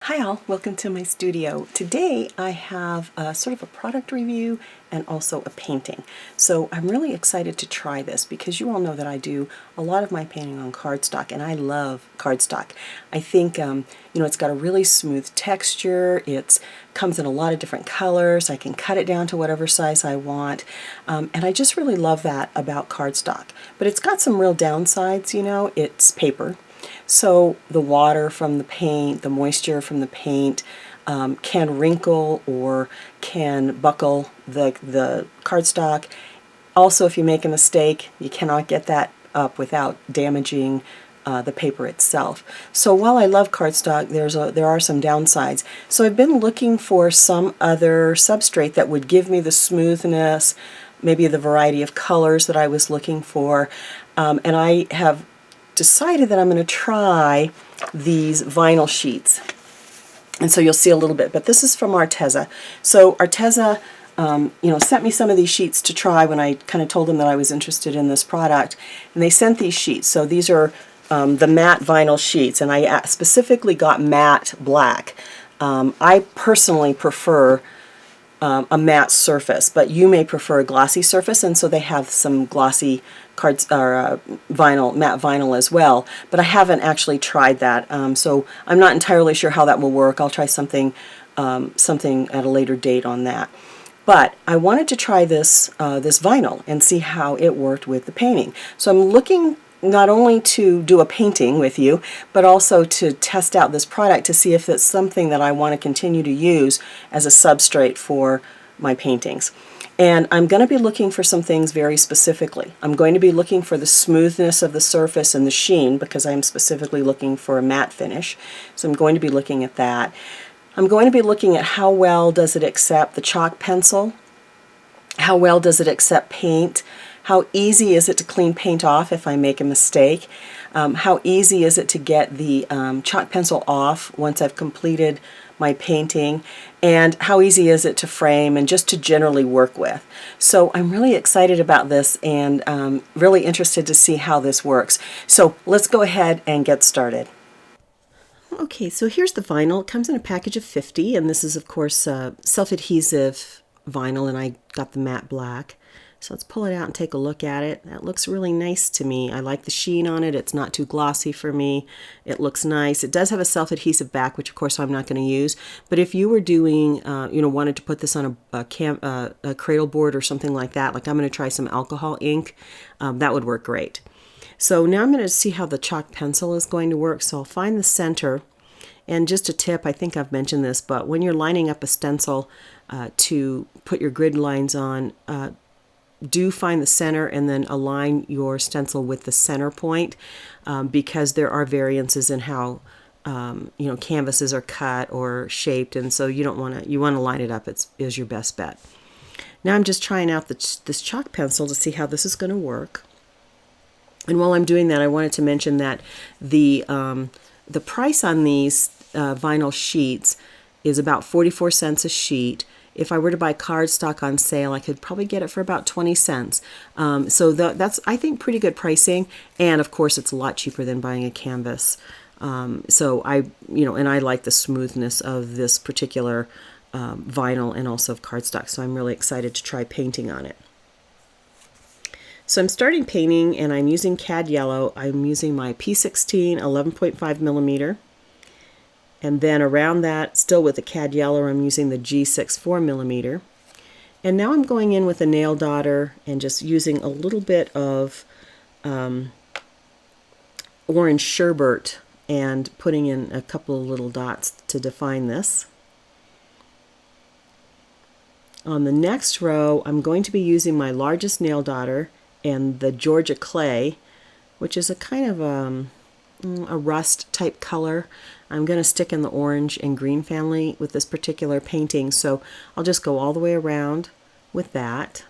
Hi all, welcome to my studio. Today I have sort of a product review and also a painting. So I'm really excited to try this because you all know that I do a lot of my painting on cardstock, and I love cardstock. I think it's got a really smooth texture. It comes in a lot of different colors. I can cut it down to whatever size I want, and I just really love that about cardstock. But it's got some real downsides. It's paper. So the water from the paint, the moisture from the paint can wrinkle or can buckle the cardstock. Also, if you make a mistake, you cannot get that up without damaging the paper itself. So while I love cardstock, there are some downsides. So I've been looking for some other substrate that would give me the smoothness, maybe the variety of colors that I was looking for, and I have decided that I'm going to try these vinyl sheets, and so you'll see a little bit, but this is from Arteza. So Arteza sent me some of these sheets to try when I kind of told them that I was interested in this product, and they sent these sheets. So these are the matte vinyl sheets, and I specifically got matte black. I personally prefer a matte surface, but you may prefer a glossy surface, and so they have some glossy matte vinyl as well, but I haven't actually tried that, so I'm not entirely sure how that will work. I'll try something at a later date on that. But I wanted to try this vinyl and see how it worked with the painting. So I'm looking not only to do a painting with you, but also to test out this product to see if it's something that I want to continue to use as a substrate for my paintings. And I'm going to be looking for some things very specifically. I'm going to be looking for the smoothness of the surface and the sheen, because I'm specifically looking for a matte finish. So I'm going to be looking at that. I'm going to be looking at how well does it accept the chalk pencil, how well does it accept paint, how easy is it to clean paint off if I make a mistake, how easy is it to get the chalk pencil off once I've completed my painting, and how easy is it to frame and just to generally work with. So I'm really excited about this and really interested to see how this works. So let's go ahead and get started. Okay, so here's the vinyl. It comes in a package of 50, and this is of course self-adhesive vinyl, and I got the matte black. So let's pull it out and take a look at it. That looks really nice to me. I like the sheen on it. It's not too glossy for me. It looks nice. It does have a self-adhesive back, which of course I'm not going to use. But if you were doing, wanted to put this on a cradle board or something like that, like I'm going to try some alcohol ink, that would work great. So now I'm going to see how the chalk pencil is going to work. So I'll find the center. And just a tip, I think I've mentioned this, but when you're lining up a stencil to put your grid lines on, do find the center and then align your stencil with the center point, because there are variances in how canvases are cut or shaped, and so you want to line it up. Is your best bet. Now I'm just trying out this chalk pencil to see how this is going to work. And while I'm doing that, I wanted to mention that the price on these vinyl sheets is about 44 cents a sheet. If I were to buy cardstock on sale, I could probably get it for about 20 cents. So that's, I think, pretty good pricing. And of course, it's a lot cheaper than buying a canvas. So and I like the smoothness of this particular vinyl and also of cardstock. So I'm really excited to try painting on it. So I'm starting painting, and I'm using cad yellow. I'm using my P16 11.5 millimeter. And then around that, still with the cad yellow, I'm using the G6 4 millimeter. And now I'm going in with a nail dotter and just using a little bit of orange sherbert and putting in a couple of little dots to define this. On the next row, I'm going to be using my largest nail dotter and the Georgia clay, which is a kind of a rust type color. I'm going to stick in the orange and green family with this particular painting, so I'll just go all the way around with that.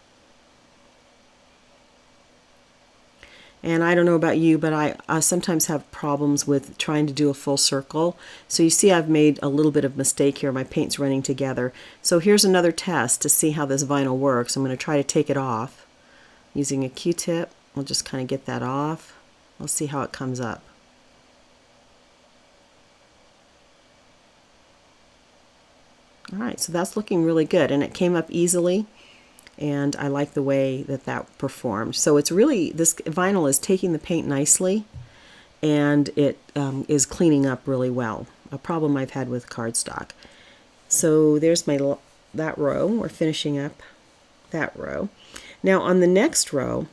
And I don't know about you, but I sometimes have problems with trying to do a full circle. So you see I've made a little bit of mistake here. My paint's running together. So here's another test to see how this vinyl works. I'm going to try to take it off using a Q-tip. We'll just kind of get that off. We'll see how it comes up. All right, so that's looking really good, and it came up easily, and I like the way that that performed. So it's really, this vinyl is taking the paint nicely, and it is cleaning up really well, a problem I've had with cardstock. So there's that row. We're finishing up that row. Now on the next row,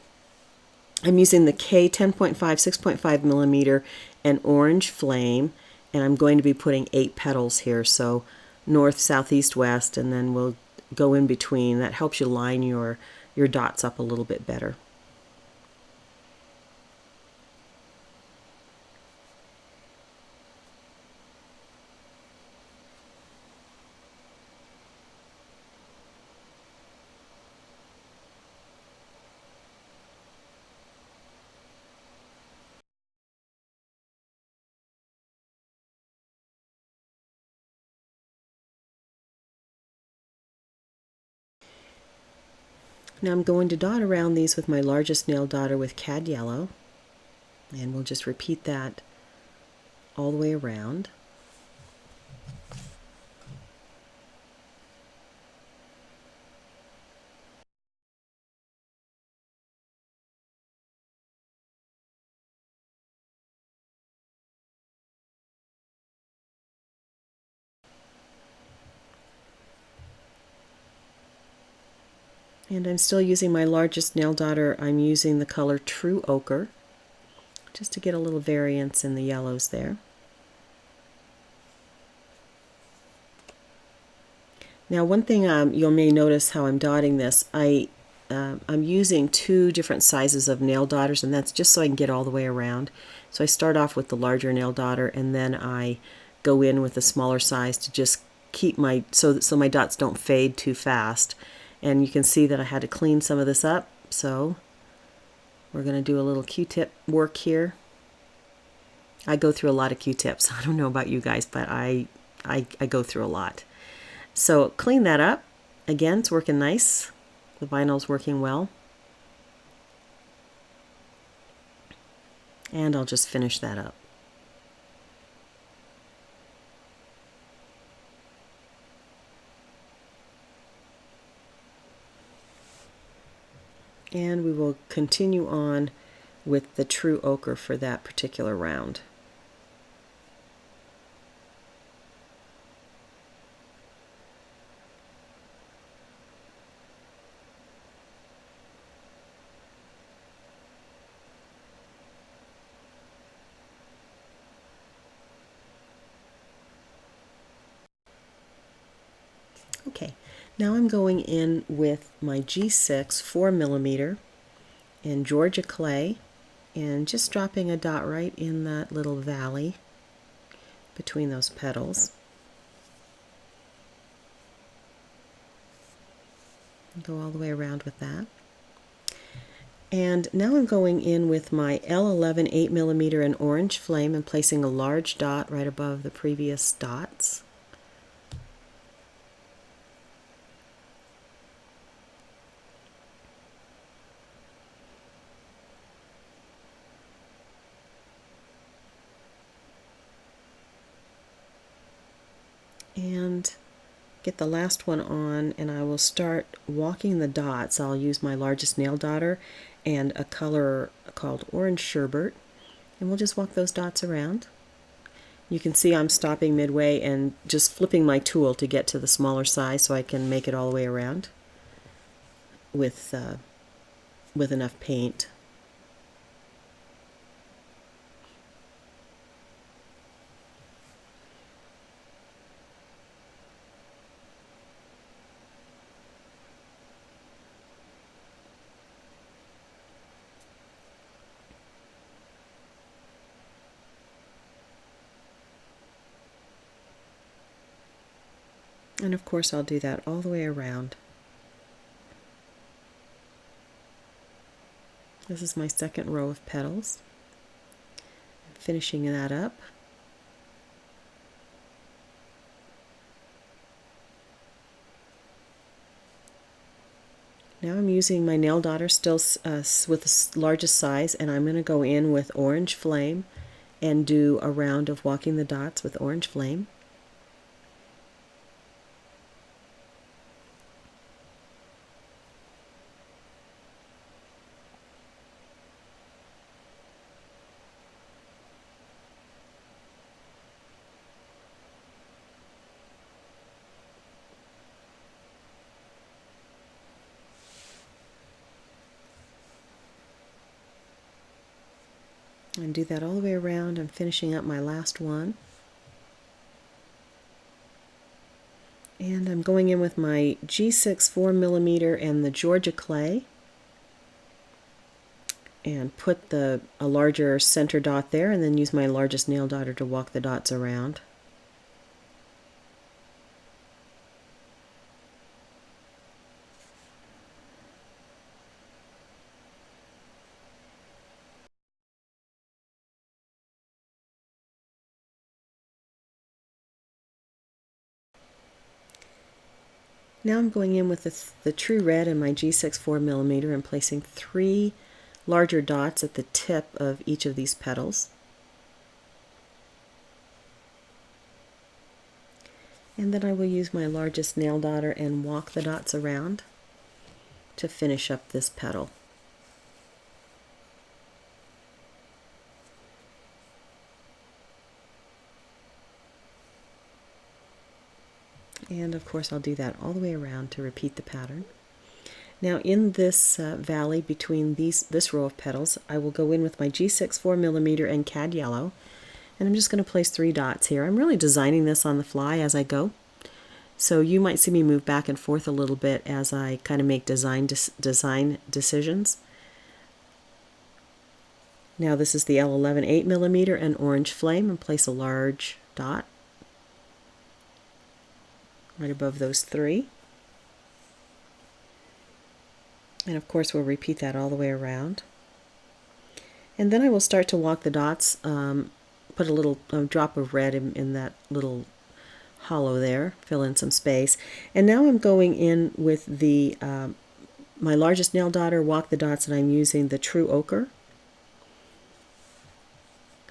I'm using the K 10.5, 6.5 millimeter and orange flame, and I'm going to be putting 8 petals here, so north, south, east, west, and then we'll go in between. That helps you line your dots up a little bit better. Now I'm going to dot around these with my largest nail dotter with Cad Yellow, and we'll just repeat that all the way around. And I'm still using my largest nail dotter. I'm using the color True Ochre, just to get a little variance in the yellows there. Now one thing you may notice how I'm dotting this, I'm using 2 different sizes of nail dotters, and that's just so I can get all the way around. So I start off with the larger nail dotter, and then I go in with the smaller size to just keep my, so my dots don't fade too fast. And you can see that I had to clean some of this up, so we're going to do a little Q-tip work here. I go through a lot of Q-tips. I don't know about you guys, but I go through a lot. So clean that up. Again, it's working nice. The vinyl's working well. And I'll just finish that up. And we will continue on with the True Ochre for that particular round. Okay, now I'm going in with my G6 4 millimeter in Georgia clay, and just dropping a dot right in that little valley between those petals. Go all the way around with that. And now I'm going in with my L11 8 millimeter in orange flame and placing a large dot right above the previous dots. And get the last one on, and I will start walking the dots. I'll use my largest nail dotter and a color called Orange Sherbert, and we'll just walk those dots around. You can see I'm stopping midway and just flipping my tool to get to the smaller size so I can make it all the way around with enough paint. And of course I'll do that all the way around. This is my second row of petals. I'm finishing that up. Now I'm using my nail dotter still with the largest size, and I'm going to go in with orange flame and do a round of walking the dots with orange flame. And do that all the way around. I'm finishing up my last one. And I'm going in with my G6 4mm and the Georgia clay. And put a larger center dot there, and then use my largest nail dotter to walk the dots around. Now I'm going in with the true red and my G6 4mm and placing 3 larger dots at the tip of each of these petals. And then I will use my largest nail dotter and walk the dots around to finish up this petal. And of course I'll do that all the way around to repeat the pattern. Now in this valley between this row of petals, I will go in with my G6 4mm and Cad Yellow, and I'm just going to place 3 dots here. I'm really designing this on the fly as I go, so you might see me move back and forth a little bit as I kind of make design decisions. Now this is the L11 8mm and Orange Flame, and place a large dot right above those 3. And of course we'll repeat that all the way around. And then I will start to walk the dots, put a little drop of red in that little hollow there, fill in some space. And now I'm going in with the my largest nail dotter, walk the dots, and I'm using the True Ochre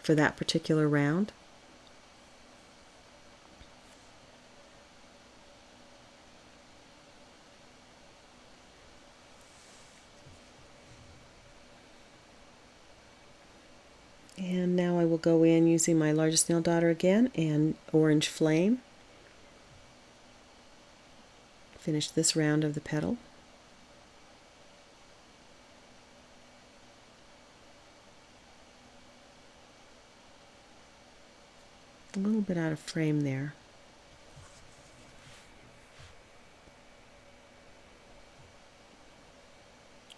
for that particular round. And now I will go in using my largest nail dotter again and Orange Flame. Finish this round of the petal. A little bit out of frame there.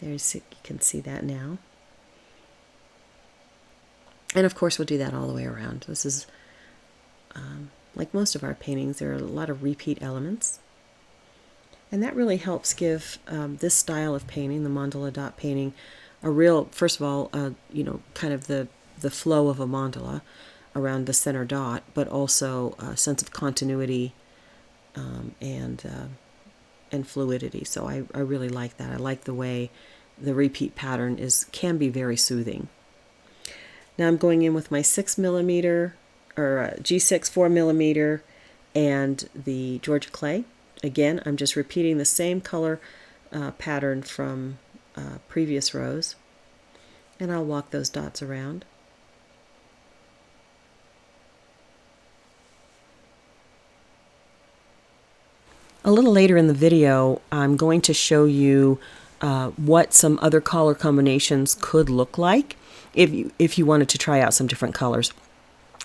There's, you can see that now. And of course we'll do that all the way around. This is, like most of our paintings, there are a lot of repeat elements. And that really helps give this style of painting, the mandala dot painting, a real, first of all, you know, kind of the flow of a mandala around the center dot, but also a sense of continuity and fluidity. So I really like that. I like the way the repeat pattern can be very soothing. Now I'm going in with my 6mm or G6 4mm and the Georgia clay. Again, I'm just repeating the same color pattern from previous rows, and I'll walk those dots around. A little later in the video, I'm going to show you what some other color combinations could look like if you wanted to try out some different colors.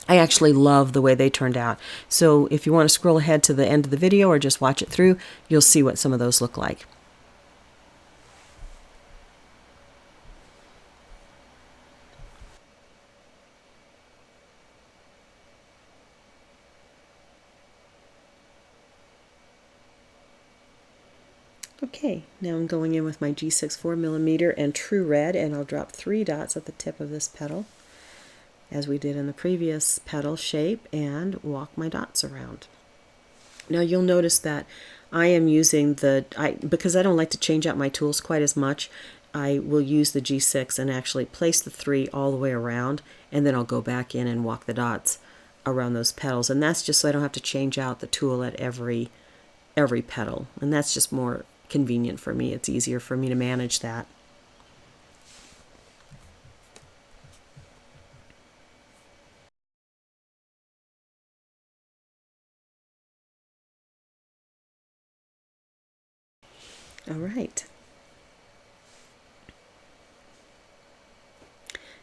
I actually love the way they turned out. So if you want to scroll ahead to the end of the video or just watch it through, you'll see what some of those look like. Okay, now I'm going in with my G6 4mm and True Red, and I'll drop 3 dots at the tip of this petal, as we did in the previous petal shape, and walk my dots around. Now you'll notice that I am using because I don't like to change out my tools quite as much, I will use the G6 and actually place the 3 all the way around, and then I'll go back in and walk the dots around those petals. And that's just so I don't have to change out the tool at every petal. And that's just more convenient for me. It's easier for me to manage that. All right.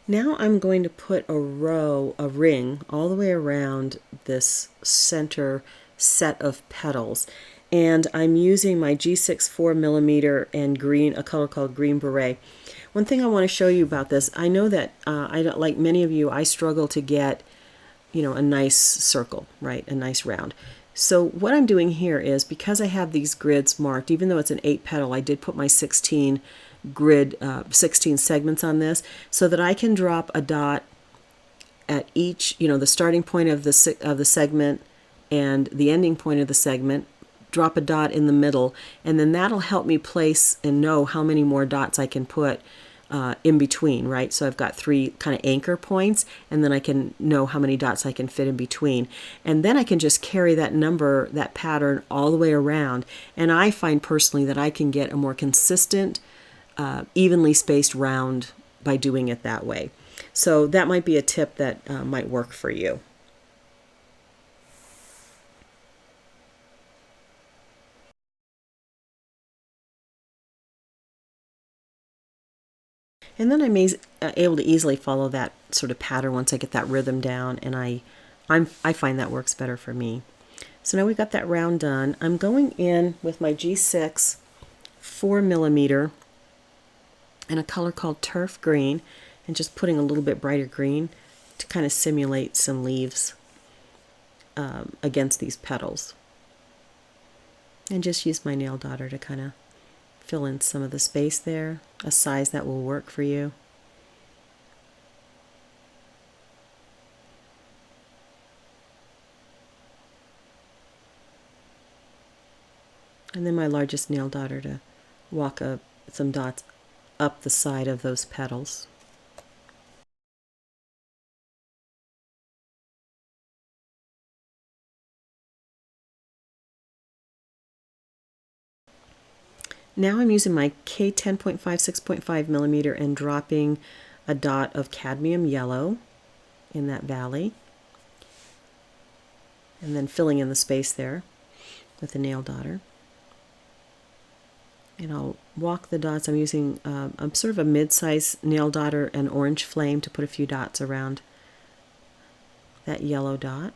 Now I'm going to put a ring, all the way around this center set of petals. And I'm using my G6 4mm and green, a color called Green Beret. One thing I want to show you about this, I know that I don't, like many of you, I struggle to get, you know, a nice circle, right? A nice round. So what I'm doing here is, because I have these grids marked, even though it's an 8 petal, I did put my 16 grid, 16 segments on this, so that I can drop a dot at each, you know, the starting point of the segment and the ending point of the segment, drop a dot in the middle, and then that'll help me place and know how many more dots I can put in between, right? So I've got 3 kind of anchor points, and then I can know how many dots I can fit in between. And then I can just carry that number, that pattern, all the way around. And I find personally that I can get a more consistent, evenly spaced round by doing it that way. So that might be a tip that might work for you. And then I'm able to easily follow that sort of pattern once I get that rhythm down, and I find that works better for me. So now we've got that round done. I'm going in with my G6 4mm and a color called Turf Green, and just putting a little bit brighter green to kind of simulate some leaves against these petals. And just use my nail daughter to kind of fill in some of the space there, a size that will work for you. And then my largest nail daughter to walk some dots up the side of those petals. Now I'm using my K10.5 6.5mm and dropping a dot of cadmium yellow in that valley, and then filling in the space there with the nail daughter. And I'll walk the dots. I'm using I'm sort of a mid-size nail daughter and orange flame to put a few dots around that yellow dot.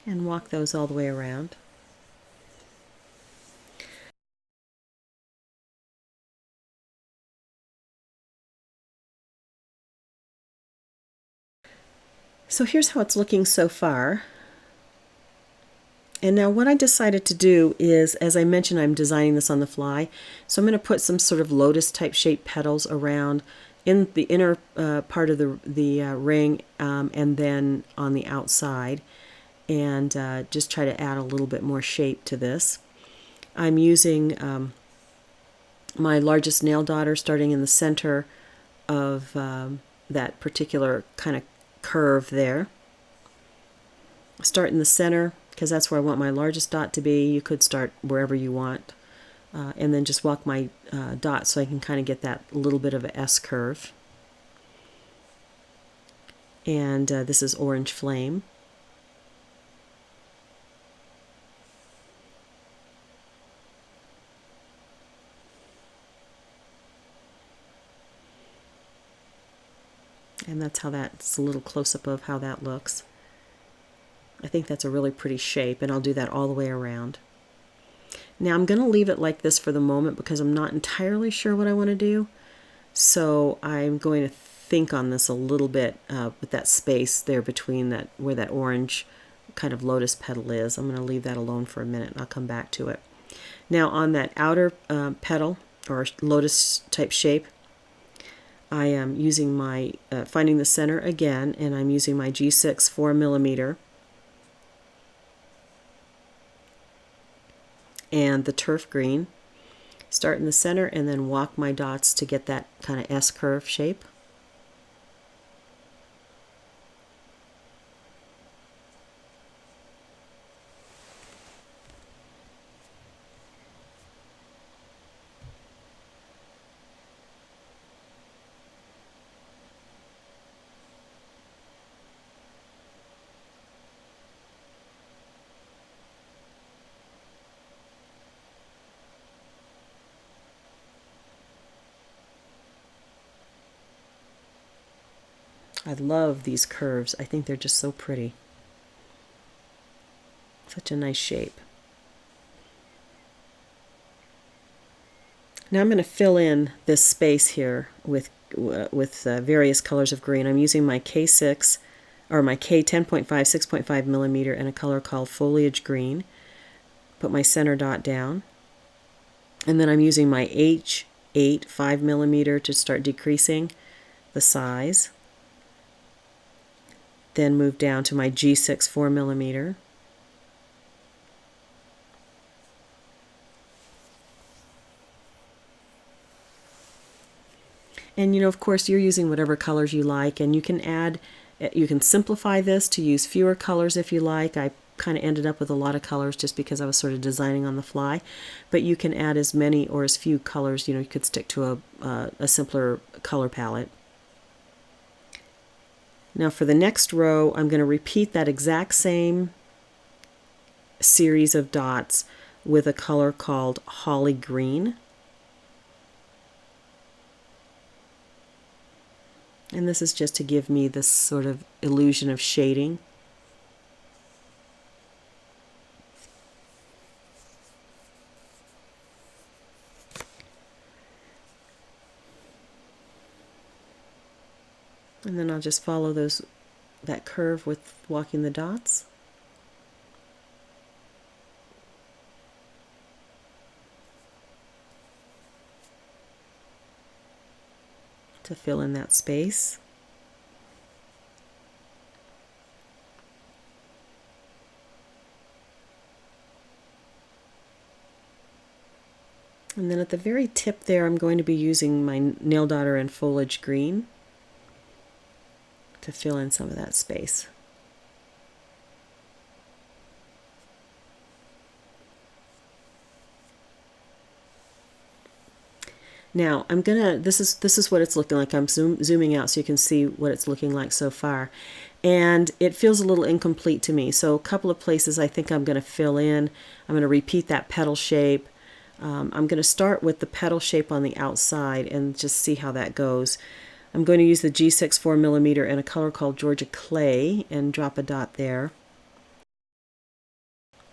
And walk those all the way around. So here's how it's looking so far. And now what I decided to do is, as I mentioned, I'm designing this on the fly, so I'm going to put some sort of lotus type shaped petals around in the inner part of the ring, and then on the outside, and just try to add a little bit more shape to this. I'm using my largest nail daughter, starting in the center of that particular kind of curve there. Start in the center, because that's where I want my largest dot to be. You could start wherever you want, and then just walk my dot so I can kind of get that little bit of an S curve. And this is Orange Flame. And that's how that's a little close-up of how that looks. I think that's a really pretty shape, and I'll do that all the way around. Now I'm going to leave it like this for the moment because I'm not entirely sure what I want to do. So I'm going to think on this a little bit with that space there between that, where that orange kind of lotus petal is. I'm going to leave that alone for a minute, and I'll come back to it. Now on that outer petal, or lotus type shape, I am using my, finding the center again, and I'm using my G6 4mm and the turf green, Start in the center and then walk my dots to get that kind of S-curve shape. I love these curves. I think they're just so pretty. Such a nice shape. Now I'm going to fill in this space here with various colors of green. I'm using my K6 or my K10.5 6.5 millimeter and a color called Foliage Green. Put my center dot down, and then I'm using my H8 5 millimeter to start decreasing the size. Then move down to my G6 4 millimeter. And you know, of course, you're using whatever colors you like, and you can simplify this to use fewer colors if you like. I kind of ended up with a lot of colors just because I was sort of designing on the fly, but you can add as many or as few colors. You know, you could stick to a simpler color palette. Now for the next row, I'm going to repeat that exact same series of dots with a color called Holly Green. And this is just to give me this sort of illusion of shading. And then I'll just follow that curve with walking the dots. To fill in that space. And then at the very tip there, I'm going to be using my Nail Daughter and Foliage Green to fill in some of that space. Now I'm gonna, this is what it's looking like. I'm zooming out so you can see what it's looking like so far. And it feels a little incomplete to me. So a couple of places I think I'm gonna fill in. I'm gonna repeat that petal shape. I'm gonna start with the petal shape on the outside and just see how that goes. I'm going to use the G6 4 millimeter and a color called Georgia Clay and drop a dot there.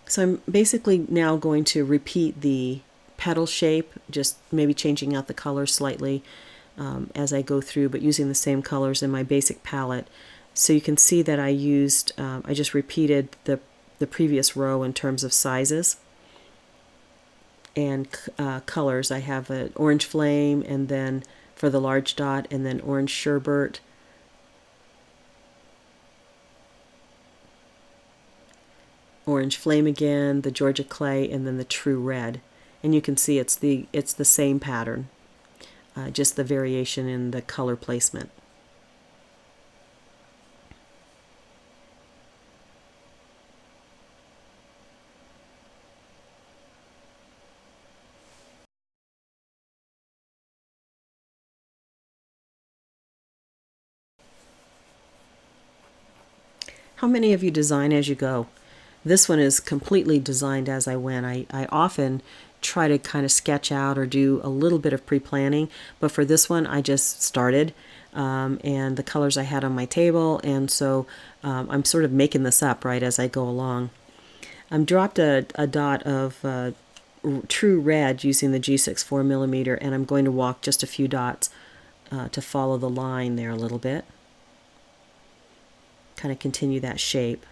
So I'm basically now going to repeat the petal shape, just maybe changing out the colors slightly as I go through, but using the same colors in my basic palette. So you can see that I used, I just repeated the previous row in terms of sizes and colors. I have an orange flame, and then for the large dot, and then orange sherbet, orange flame again, the Georgia Clay, and then the true red. And you can see it's the same pattern, just the variation in the color placement. How many of you design as you go? This one is completely designed as I went. I often try to kind of sketch out or do a little bit of pre-planning, but for this one I just started and the colors I had on my table, and so I'm sort of making this up right as I go along. I'm dropped a dot of true red using the G6 4 millimeter, and I'm going to walk just a few dots to follow the line there a little bit. Kind of continue that shape.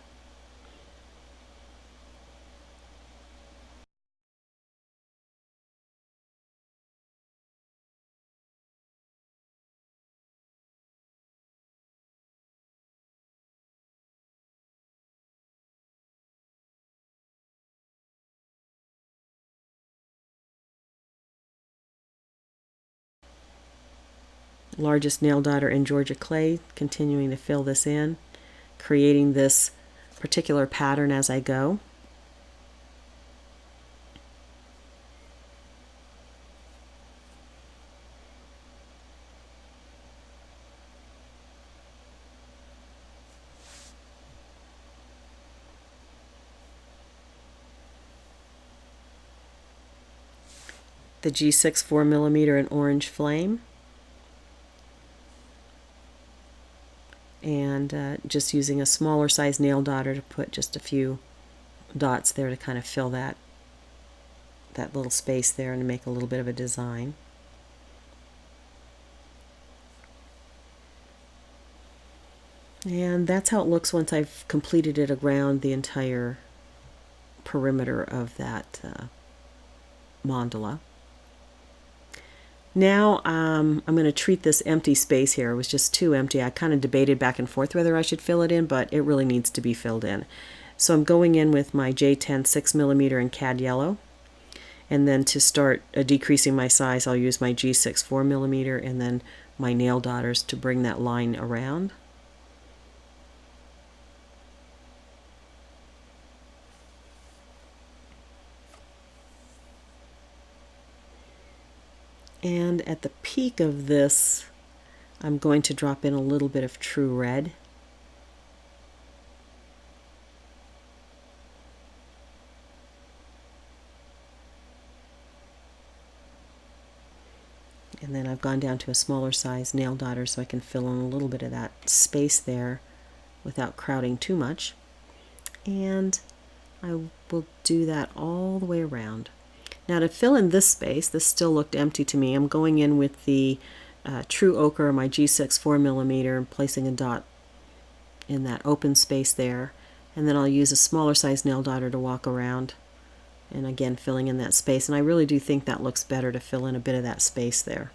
largest nail daughter in Georgia clay, continuing to fill this in, creating this particular pattern as I go. The G6 4mm in Orange Flame, and just using a smaller size nail daughter to put just a few dots there to kind of fill that little space there and to make a little bit of a design. And that's how it looks once I've completed it around the entire perimeter of that mandala. Now I'm going to treat this empty space here. It was just too empty. I kind of debated back and forth whether I should fill it in, but it really needs to be filled in. So I'm going in with my J10 6mm in Cad Yellow, and then to start decreasing my size, I'll use my G6 4mm and then my nail daughters to bring that line around. And at the peak of this, I'm going to drop in a little bit of True Red. And then I've gone down to a smaller size nail daughter so I can fill in a little bit of that space there without crowding too much. And I will do that all the way around. Now to fill in this space, this still looked empty to me, I'm going in with the True Ochre, my G6 4mm, and placing a dot in that open space there. And then I'll use a smaller size nail daughter to walk around, and again filling in that space. And I really do think that looks better to fill in a bit of that space there.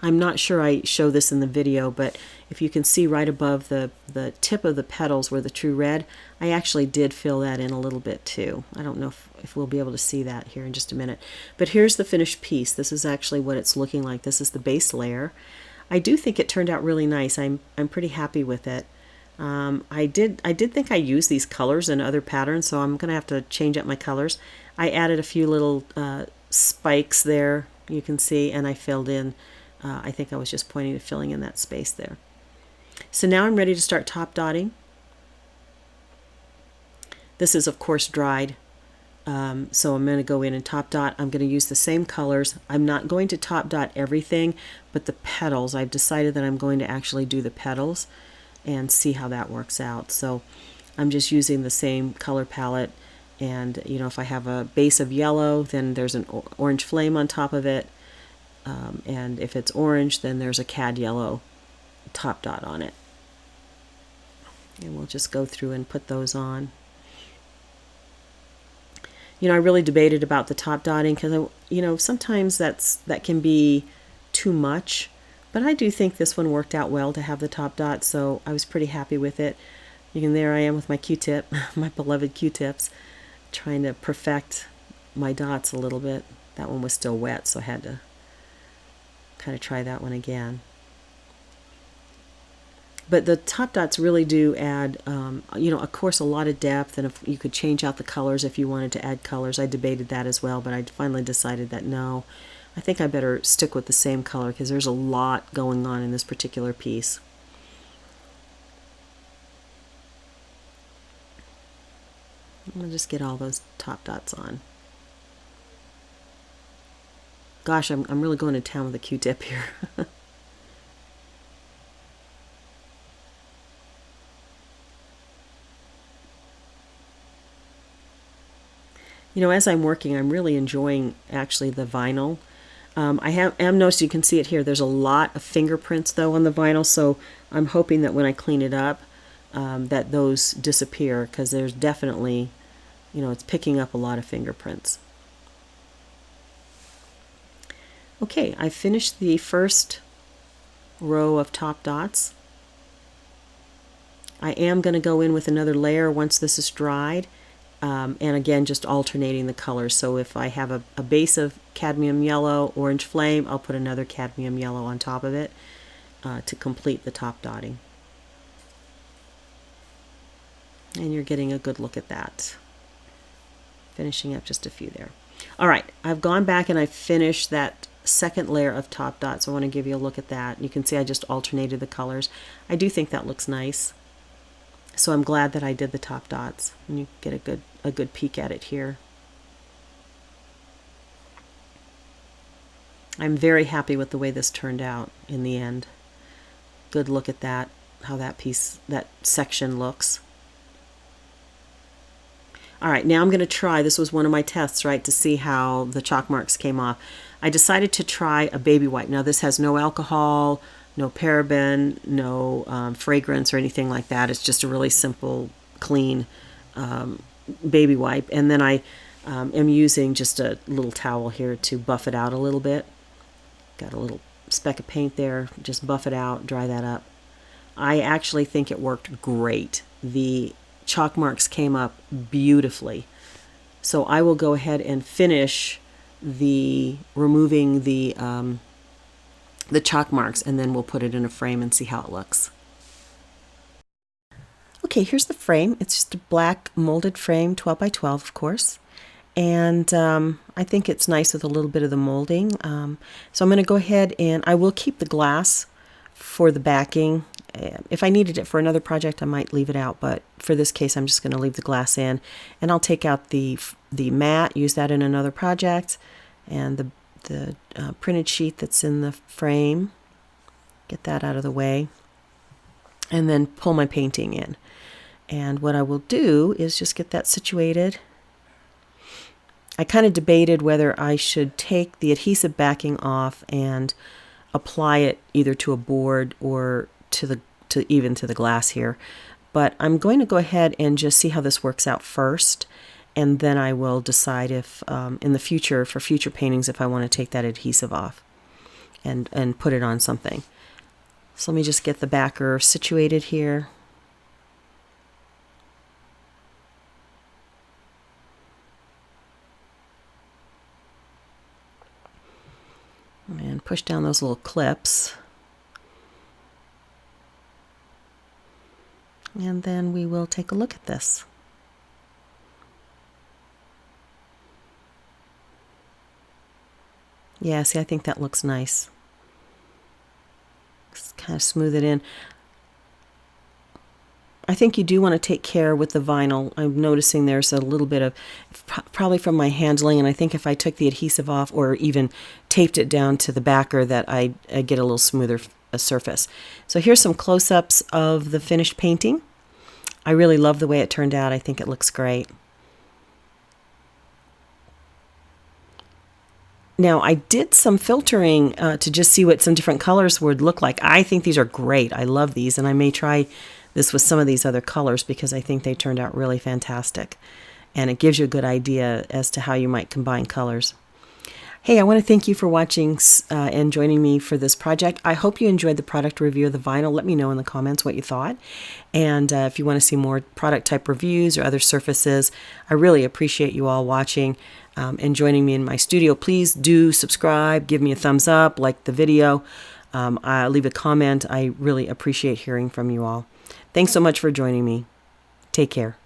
I'm not sure I show this in the video, but if you can see right above the tip of the petals where the True Red, I actually did fill that in a little bit too. I don't know if we'll be able to see that here in just a minute. But here's the finished piece. This is actually what it's looking like. This is the base layer. I do think it turned out really nice. I'm pretty happy with it. I did think I used these colors in other patterns, so I'm going to have to change up my colors. I added a few little spikes there, you can see, and I filled in. I think I was just pointing to filling in that space there. So now I'm ready to start top dotting. This is of course dried, so I'm going to go in and top dot. I'm going to use the same colors. I'm not going to top dot everything, but the petals, I've decided that I'm going to actually do the petals and see how that works out. So I'm just using the same color palette, and you know, if I have a base of yellow, then there's an orange flame on top of it. And if it's orange, then there's a Cad Yellow top dot on it. And we'll just go through and put those on. You know, I really debated about the top dotting because, you know, sometimes that can be too much. But I do think this one worked out well to have the top dot, so I was pretty happy with it. There I am with my Q-tip, my beloved Q-tips, trying to perfect my dots a little bit. That one was still wet, so I had to kind of try that one again. But the top dots really do add, you know, of course, a lot of depth, and if you could change out the colors if you wanted to add colors. I debated that as well, but I finally decided that no, I think I better stick with the same color because there's a lot going on in this particular piece. I'm going to just get all those top dots on. Gosh, I'm really going to town with a Q-tip here. You know, as I'm working, I'm really enjoying actually the vinyl. I am noticed, you can see it here, there's a lot of fingerprints though on the vinyl, so I'm hoping that when I clean it up that those disappear, because there's definitely, you know, it's picking up a lot of fingerprints. Okay, I finished the first row of top dots. I am going to go in with another layer once this is dried, and again just alternating the colors. So if I have a base of cadmium yellow, orange flame, I'll put another cadmium yellow on top of it to complete the top dotting. And you're getting a good look at that. Finishing up just a few there. All right, I've gone back and I finished that second layer of top dots. I want to give you a look at that. You can see I just alternated the colors. I do think that looks nice. So I'm glad that I did the top dots, and you get a good peek at it here. I'm very happy with the way this turned out in the end. Good look at that, how that section looks. All right, now I'm going to try, this was one of my tests, right, to see how the chalk marks came off. I decided to try a baby wipe. Now this has no alcohol, no paraben, no fragrance or anything like that. It's just a really simple, clean baby wipe. And then I am using just a little towel here to buff it out a little bit. Got a little speck of paint there, just buff it out, dry that up. I actually think it worked great. The chalk marks came up beautifully. So I will go ahead and finish removing the chalk marks, and then we'll put it in a frame and see how it looks. Okay, here's the frame. It's just a black molded frame, 12 by 12, of course. And I think it's nice with a little bit of the molding. So I'm going to go ahead and I will keep the glass for the backing. If I needed it for another project, I might leave it out, but for this case, I'm just going to leave the glass in. And I'll take out the mat, use that in another project, and the printed sheet that's in the frame, get that out of the way, and then pull my painting in. And what I will do is just get that situated. I kind of debated whether I should take the adhesive backing off and apply it either to a board or even to the glass here. But I'm going to go ahead and just see how this works out first, and then I will decide if in the future, for future paintings, if I want to take that adhesive off and put it on something. So let me just get the backer situated here. And push down those little clips. And then we will take a look at this. Yeah, see, I think that looks nice. Just kind of smooth it in. I think you do want to take care with the vinyl. I'm noticing there's a little bit of, probably from my handling, and I think if I took the adhesive off or even taped it down to the backer, that I get a little smoother surface. So here's some close-ups of the finished painting. I really love the way it turned out. I think it looks great. Now, I did some filtering to just see what some different colors would look like. I think these are great. I love these, and I may try this with some of these other colors because I think they turned out really fantastic. And it gives you a good idea as to how you might combine colors. Hey, I want to thank you for watching and joining me for this project. I hope you enjoyed the product review of the vinyl. Let me know in the comments what you thought. And if you want to see more product type reviews or other surfaces, I really appreciate you all watching and joining me in my studio. Please do subscribe, give me a thumbs up, like the video, leave a comment. I really appreciate hearing from you all. Thanks so much for joining me. Take care.